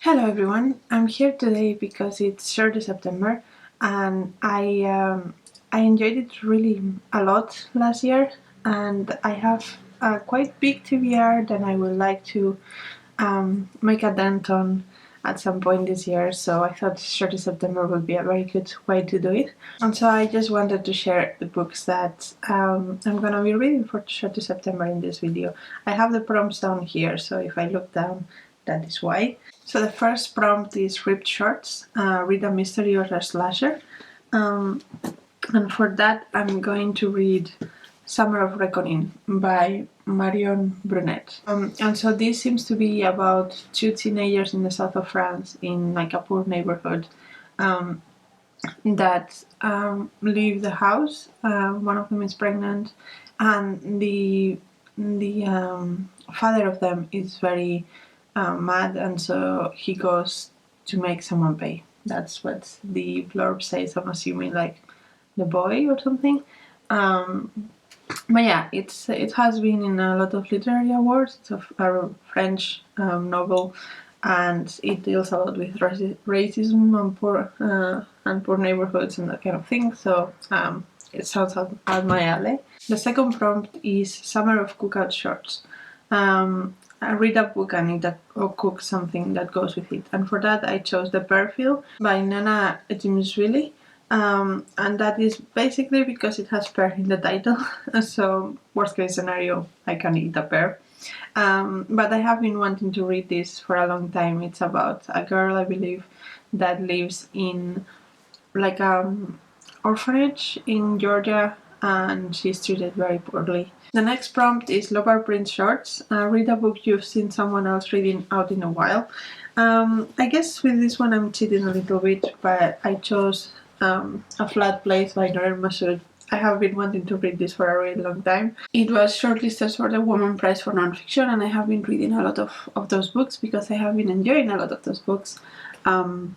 Hello everyone, I'm here today because it's Shorty September and I enjoyed it really a lot last year, and I have a quite big TBR that I would like to make a dent on at some point this year, so I thought Shorty September would be a very good way to do it. And so I just wanted to share the books that I'm gonna be reading for Shorty September in this video. I have the prompts down here, so if I look down, that is why. So the first prompt is ripped shorts, read a mystery or a slasher. And for that I'm going to read Summer of Reckoning by Marion Brunet. And so this seems to be about two teenagers in the south of France in like a poor neighborhood that leave the house. One of them is pregnant, and the father of them is very mad, and so he goes to make someone pay. That's what the blurb says. I'm assuming like the boy or something. But yeah, it has been in a lot of literary awards. It's a French novel, and it deals a lot with racism and poor neighborhoods and that kind of thing. So it sounds out my alley. The second prompt is Summer of Cookout Shorts. I read a book or cook something that goes with it, and for that I chose The Pear by Nana Ekvtimishvili. And that is basically because it has pear in the title. So worst case scenario, I can eat a pear. But I have been wanting to read this for a long time. It's about a girl, I believe, that lives in like orphanage in Georgia, and she's treated very poorly. The next prompt is Leopard Print Shorts. Read a book you've seen someone else reading out in a while. I guess with this one I'm cheating a little bit, but I chose A Flat Place by Norah and Masud. I have been wanting to read this for a really long time. It was shortlisted for the Women Prize for Nonfiction, and I have been reading a lot of those books because I have been enjoying a lot of those books. And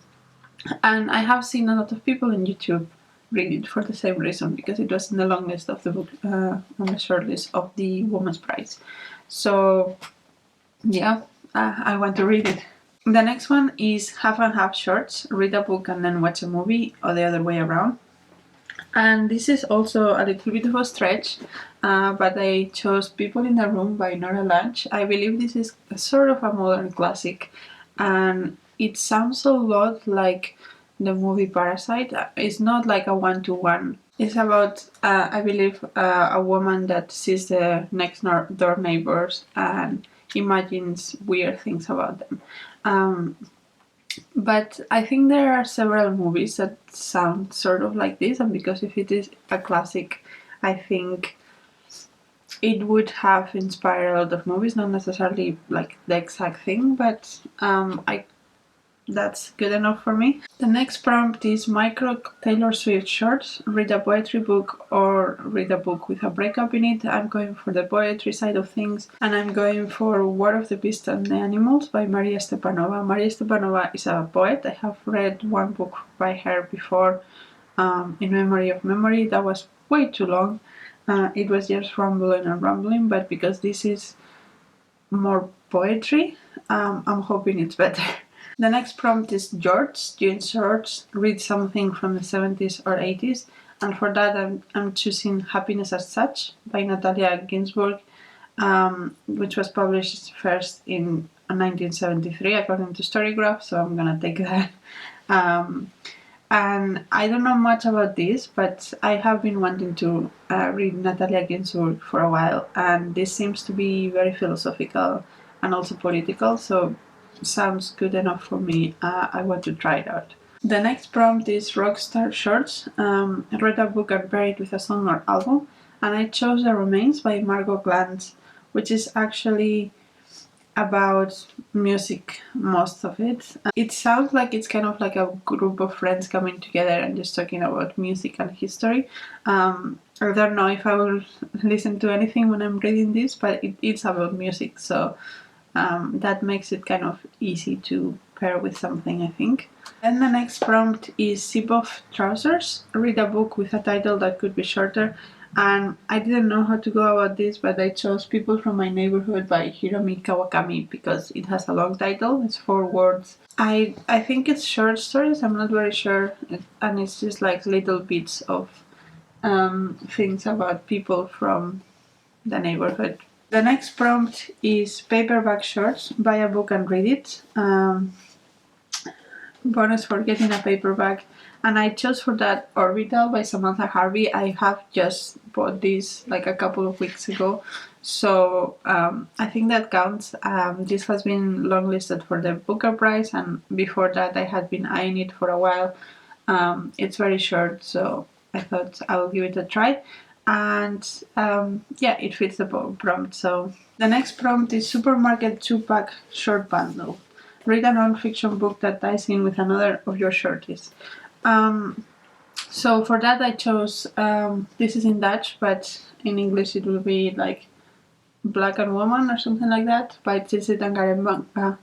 I have seen a lot of people on YouTube read it for the same reason, because it was in the long list of the book, on the short list of the Women's Prize. So yeah, I want to read it. The next one is Half and Half Shorts. Read a book and then watch a movie, or the other way around. And this is also a little bit of a stretch, but I chose People in the Room by Norah Lange. I believe this is sort of a modern classic, and it sounds a lot like the movie Parasite. It's not like a one-to-one. It's about, I believe, a woman that sees the next door neighbors and imagines weird things about them. But I think there are several movies that sound sort of like this, and because if it is a classic, I think it would have inspired a lot of movies, not necessarily like the exact thing, but that's good enough for me. The next prompt is Micro Taylor Swift Shorts. Read a poetry book or read a book with a breakup in it. I'm going for the poetry side of things, and I'm going for War of the Beast and the Animals by Maria Stepanova. Maria Stepanova is a poet. I have read one book by her before, In Memory of Memory. That was way too long. It was just rambling and rambling, but because this is more poetry, I'm hoping it's better. The next prompt is George, jeans shorts, read something from the 70s or 80s, and for that I'm choosing Happiness as Such by Natalia Ginzburg, which was published first in 1973 according to Storygraph, so I'm gonna take that. And I don't know much about this, but I have been wanting to read Natalia Ginzburg for a while, and this seems to be very philosophical and also political, so sounds good enough for me. I want to try it out. The next prompt is Rockstar Shorts. Read a book and pair it with a song or album, and I chose The Remains by Margo Glantz, which is actually about music, most of it. It sounds like it's kind of like a group of friends coming together and just talking about music and history. I don't know if I will listen to anything when I'm reading this, but it's about music, so that makes it kind of easy to pair with something, I think. Then the next prompt is Zip Off Trousers. Read a book with a title that could be shorter. And I didn't know how to go about this, but I chose People from My Neighbourhood by Hiromi Kawakami because it has a long title. It's 4 words. I think it's short stories. I'm not very sure, and it's just like little bits of things about people from the neighborhood. The next prompt is paperback shorts. Buy a book and read it. Bonus for getting a paperback. And I chose for that Orbital by Samantha Harvey. I have just bought this like a couple of weeks ago. So I think that counts. This has been longlisted for the Booker Prize, and before that I had been eyeing it for a while. It's very short, so I thought I will give it a try. And yeah, it fits the prompt. So the next prompt is Supermarket 2-pack short bundle. Read a non-fiction book that ties in with another of your shorties. So for that I chose, this is in Dutch, but in English it will be like Black and Woman or something like that, by Tsitsi Dangarembga.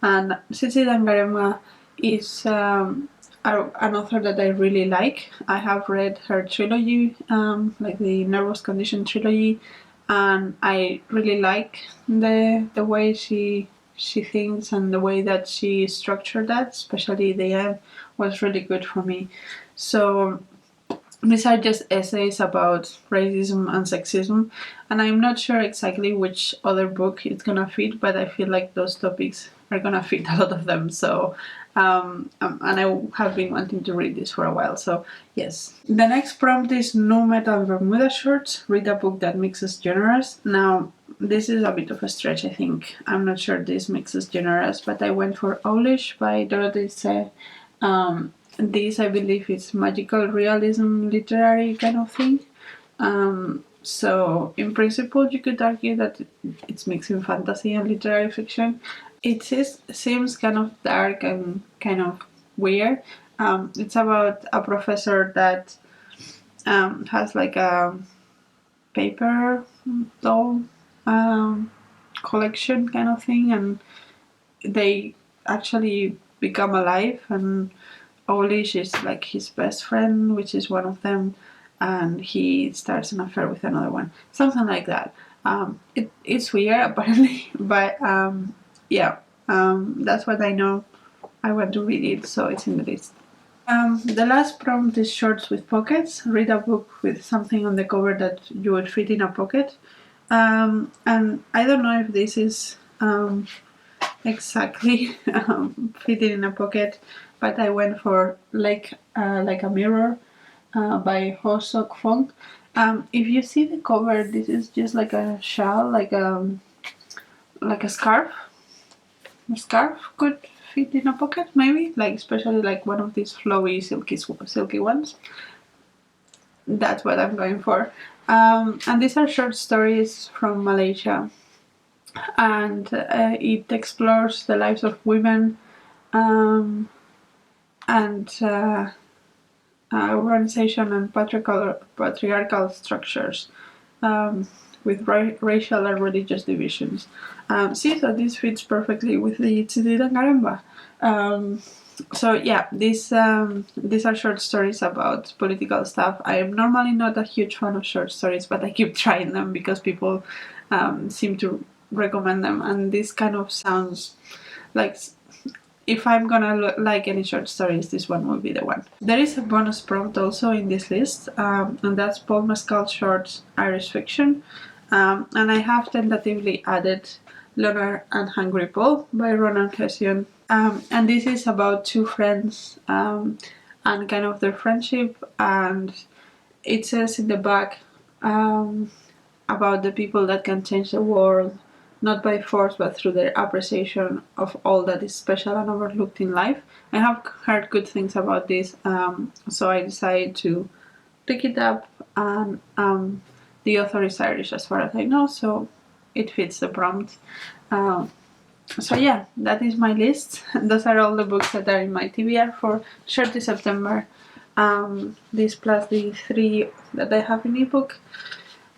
And Tsitsi Dangarembga is an author that I really like. I have read her trilogy, like the Nervous Condition trilogy, and I really like the way she thinks and the way that she structured that, especially the end was really good for me. So these are just essays about racism and sexism, and I'm not sure exactly which other book it's gonna fit, but I feel like those topics are gonna fit a lot of them. So and I have been wanting to read this for a while, so yes. The next prompt is Nu Metal Bermuda Shorts. Read a book that mixes genres. Now, this is a bit of a stretch, I think. I'm not sure this mixes genres, but I went for Owlish by Dorothy Tse. This, I believe, is magical realism literary kind of thing. So, in principle, you could argue that it's mixing fantasy and literary fiction. It seems kind of dark and kind of weird. It's about a professor that has like a paper doll collection kind of thing, and they actually become alive, and Owlish is like his best friend, which is one of them, and he starts an affair with another one, something like that. It's weird apparently, but yeah, that's what I know. I want to read it, so it's in the list. The last prompt is shorts with pockets. Read a book with something on the cover that you would fit in a pocket. And I don't know if this is exactly fitting in a pocket, but I went for like a mirror by Hosok Fong. If you see the cover, this is just like a shawl, like a scarf. A scarf could fit in a pocket, maybe, like especially like one of these flowy, silky ones. That's what I'm going for. And these are short stories from Malaysia, and it explores the lives of women and urbanization and patriarchal structures with racial and religious divisions. See, so this fits perfectly with the Tsitsi Dangarembga. So yeah, these are short stories about political stuff. I am normally not a huge fan of short stories, but I keep trying them because people seem to recommend them, and this kind of sounds like, if I'm gonna like any short stories, this one will be the one. There is a bonus prompt also in this list, and that's Paul Mescal shorts Irish fiction, and I have tentatively added Leonard and Hungry Paul by Rónán Hession. And this is about two friends and kind of their friendship, and it says in the back about the people that can change the world, not by force but through their appreciation of all that is special and overlooked in life. I have heard good things about this, so I decided to pick it up, and the author is Irish as far as I know, so it fits the prompt. So yeah, that is my list. Those are all the books that are in my TBR for Shorty September. This plus the 3 that I have in ebook.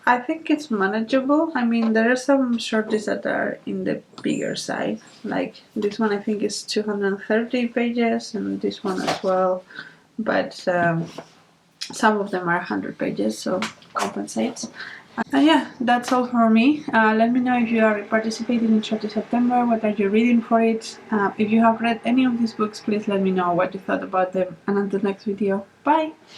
I think it's manageable. I mean, there are some shorties that are in the bigger side. Like this one I think is 230 pages, and this one as well. But some of them are 100 pages, so compensates. And yeah, that's all for me. Let me know if you are participating in Shorty September, what are you reading for it. If you have read any of these books, please let me know what you thought about them. And until next video, bye!